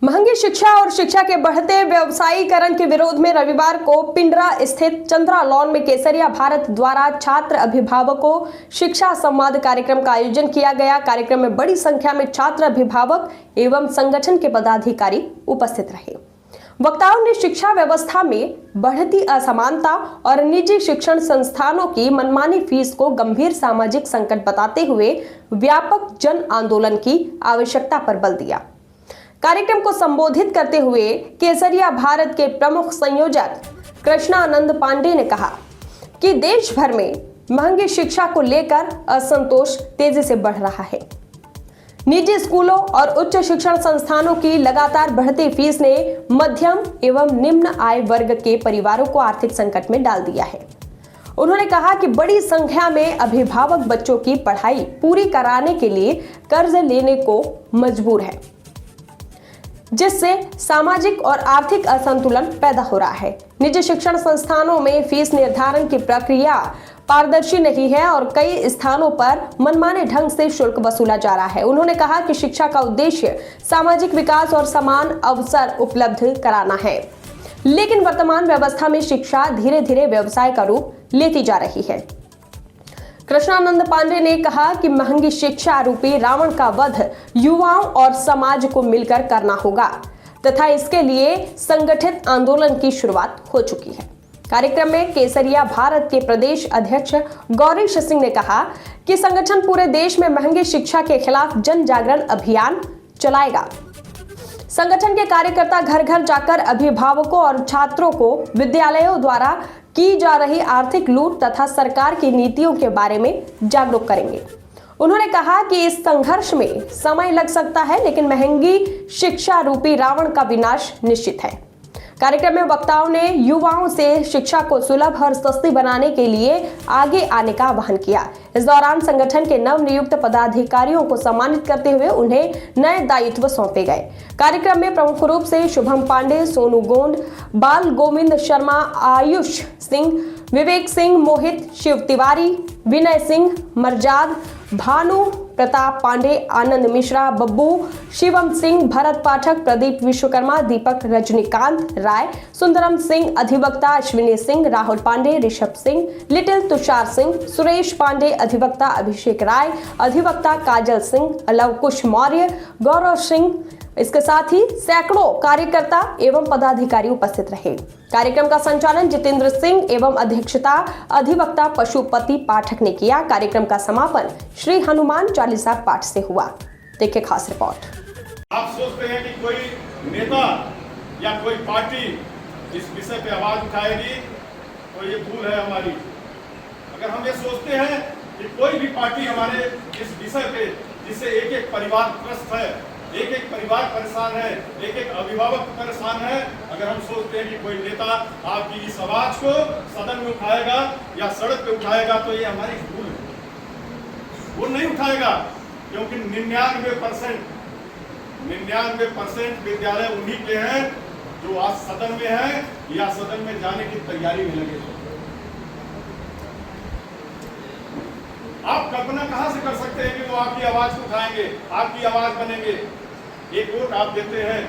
महंगी शिक्षा और शिक्षा के बढ़ते व्यवसायीकरण के विरोध में रविवार को पिंडरा स्थित चंद्रा लॉन में केसरिया भारत द्वारा छात्र अभिभावकों शिक्षा संवाद कार्यक्रम का आयोजन किया गया। कार्यक्रम में बड़ी संख्या में छात्र अभिभावक एवं संगठन के पदाधिकारी उपस्थित रहे। वक्ताओं ने शिक्षा व्यवस्था में बढ़ती असमानता और निजी शिक्षण संस्थानों की मनमानी फीस को गंभीर सामाजिक संकट बताते हुए व्यापक जन आंदोलन की आवश्यकता पर बल दिया। कार्यक्रम को संबोधित करते हुए केसरिया भारत के प्रमुख संयोजक कृष्णानंद पांडे ने कहा कि देश भर में महंगी शिक्षा को लेकर असंतोष तेजी से बढ़ रहा है। निजी स्कूलों और उच्च शिक्षण संस्थानों की लगातार बढ़ती फीस ने मध्यम एवं निम्न आय वर्ग के परिवारों को आर्थिक संकट में डाल दिया है। उन्होंने कहा कि बड़ी संख्या में अभिभावक बच्चों की पढ़ाई पूरी कराने के लिए कर्ज लेने को मजबूर है, जिससे सामाजिक और आर्थिक असंतुलन पैदा हो रहा है। निजी शिक्षण संस्थानों में फीस निर्धारण की प्रक्रिया पारदर्शी नहीं है और कई स्थानों पर मनमाने ढंग से शुल्क वसूला जा रहा है। उन्होंने कहा कि शिक्षा का उद्देश्य सामाजिक विकास और समान अवसर उपलब्ध कराना है, लेकिन वर्तमान व्यवस्था में शिक्षा धीरे धीरे व्यवसाय का रूप लेती जा रही है। कृष्णानंद पांडे ने कहा कि महंगी शिक्षा रूपी रावण का वध युवाओं और समाज को मिलकर करना होगा तथा इसके लिए संगठित आंदोलन की शुरुआत हो चुकी है। कार्यक्रम में केसरिया भारत के प्रदेश अध्यक्ष गौरीश सिंह ने कहा कि संगठन पूरे देश में महंगी शिक्षा के खिलाफ जन जागरण अभियान चलाएगा। संगठन के कार्यकर्ता घर घर जाकर अभिभावकों और छात्रों को विद्यालयों द्वारा की जा रही आर्थिक लूट तथा सरकार की नीतियों के बारे में जागरूक करेंगे। उन्होंने कहा कि इस संघर्ष में समय लग सकता है, लेकिन महंगी शिक्षा रूपी रावण का विनाश निश्चित है। कार्यक्रम में वक्ताओं ने युवाओं से शिक्षा को सुलभ और सस्ती बनाने के लिए आगे आने का आह्वान किया। इस दौरान संगठन के नवनियुक्त पदाधिकारियों को सम्मानित करते हुए उन्हें नए दायित्व सौंपे गए। कार्यक्रम में प्रमुख रूप से शुभम पांडे, सोनू गोंड, बाल गोविंद शर्मा, आयुष सिंह, विवेक सिंह, मोहित, शिव तिवारी, विनय सिंह, मरजाद, भानु प्रताप पांडे, आनंद मिश्रा, बब्बू, शिवम सिंह, भरत पाठक, प्रदीप विश्वकर्मा, दीपक रजनीकांत राय, सुंदरम सिंह, अधिवक्ता अश्विनी सिंह, राहुल पांडे, ऋषभ सिंह, लिटिल तुषार सिंह, सुरेश पांडे, अधिवक्ता अभिषेक राय, अधिवक्ता काजल सिंह, लवकुश मौर्य, गौरव सिंह, इसके साथ ही सैकड़ों कार्यकर्ता एवं पदाधिकारी उपस्थित रहे। कार्यक्रम का संचालन जितेंद्र सिंह एवं अध्यक्षता अधिवक्ता पशुपति पाठक ने किया। कार्यक्रम का समापन श्री हनुमान चालीसा पाठ से हुआ। देखिए खास रिपोर्ट। आप सोचते हैं कि कोई नेता या कोई पार्टी इस विषय पे आवाज उठाएगी तो ये भूल है हमारी। अगर हम ये सोचते हैं कि कोई भी पार्टी हमारे इस विषय पे जिससे एक एक परिवार त्रस्त है, एक एक परिवार परेशान है, एक एक अभिभावक परेशान है, अगर हम सोचते हैं कि कोई नेता आपकी इस आवाज को सदन में उठाएगा या सड़क पे उठाएगा तो ये हमारी भूल है। वो नहीं उठाएगा, क्योंकि 99% विद्यालय उन्हीं के हैं जो आज सदन में है या सदन में जाने की तैयारी में लगे। आप कल्पना कहां से कर सकते हैं कि वो आपकी आवाज को उठाएंगे, आपकी आवाज बनेंगे। एक वोट आप देते हैं,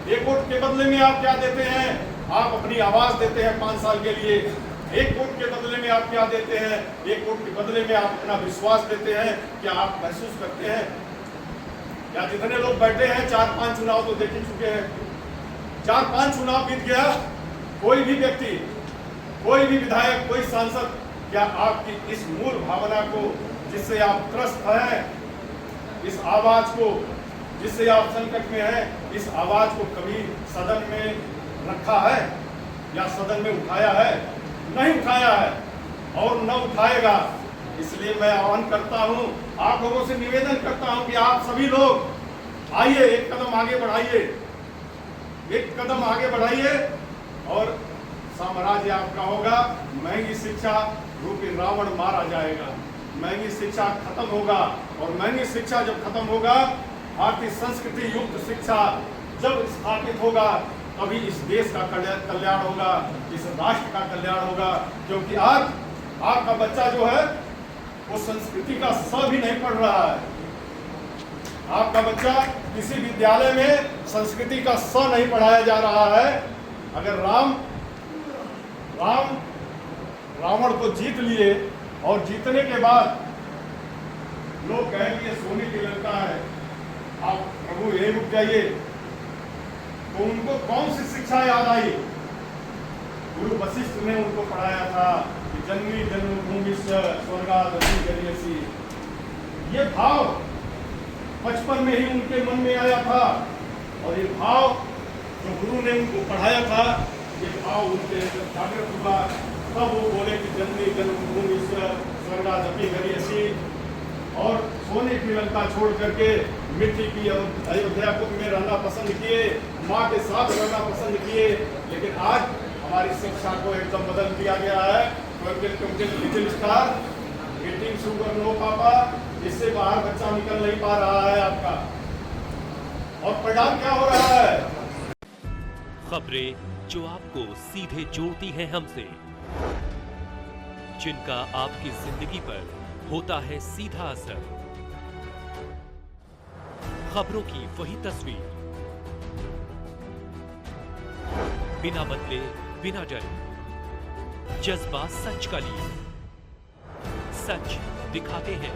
एक वोट के बदले में आप क्या देते हैं? आप अपनी आवाज देते हैं 5 साल के लिए। एक वोट के बदले में आप क्या देते हैं? एक वोट के बदले में आप अपना विश्वास देते हैं। क्या आप महसूस करते हैं? या जितने लोग बैठे हैं 4-5 चुनाव तो देख ही चुके हैं। 4-5 चुनाव बीत गया, कोई भी व्यक्ति, कोई भी विधायक, कोई सांसद, क्या आपकी इस मूल भावना को जिससे आप त्रस्त हैं, इस आवाज को जिससे आप संकट में हैं, इस आवाज को कभी सदन में रखा है या सदन में उठाया है? नहीं उठाया है और न उठाएगा। इसलिए मैं आह्वान करता हूं, आप लोगों से निवेदन करता हूं कि आप सभी लोग आइए, एक कदम आगे बढ़ाइए, एक कदम आगे बढ़ाइए और साम्राज्य आपका होगा। महंगी शिक्षा रूपी रावण मारा जाएगा, महंगी शिक्षा खत्म होगा और महंगी शिक्षा जब खत्म होगा, भारतीय संस्कृति युक्त शिक्षा जब स्थापित होगा, तभी इस देश का कल्याण होगा, इस राष्ट्र का कल्याण होगा। क्योंकि आज आपका बच्चा जो है वो संस्कृति का स भी नहीं पढ़ रहा है। आपका बच्चा किसी विद्यालय में संस्कृति का स नहीं पढ़ाया जा रहा है। अगर रावण को जीत लिए और जीतने के बाद लोग कहें कि ये सोने की लंका है, आप प्रभु यही रुक जाइए, तो उनको कौन सी शिक्षा याद आई? गुरु वशिष्ठ ने उनको पढ़ाया था कि जन्मी जन्मभूमि स्वर्गादपि गरीयसी। ये भाव बचपन में ही उनके मन में आया था, और ये भाव जो गुरु ने उनको पढ़ाया था, ये भाव उनके अंदर जागृत हुआ। तब वो बोले कि जन्मी जन्मभूमि स्वर्गादपि गरीयसी, और सोने की लंका छोड़ करके मिट्टी की अयोध्या में रहना पसंद किए, माँ के साथ रहना पसंद किए। लेकिन आज हमारी शिक्षा को एकदम बदल दिया गया है। Little star, eating sugar no papa, इससे बाहर बच्चा निकल नहीं पा रहा है आपका। और परिणाम क्या हो रहा है? खबरें जो आपको सीधे जोड़ती हैं हमसे, जिनका आपकी जिंदगी पर होता है सीधा असर। खबरों की वही तस्वीर, बिना बदले बिना डरे, जज्बा सच का लिए, सच दिखाते हैं।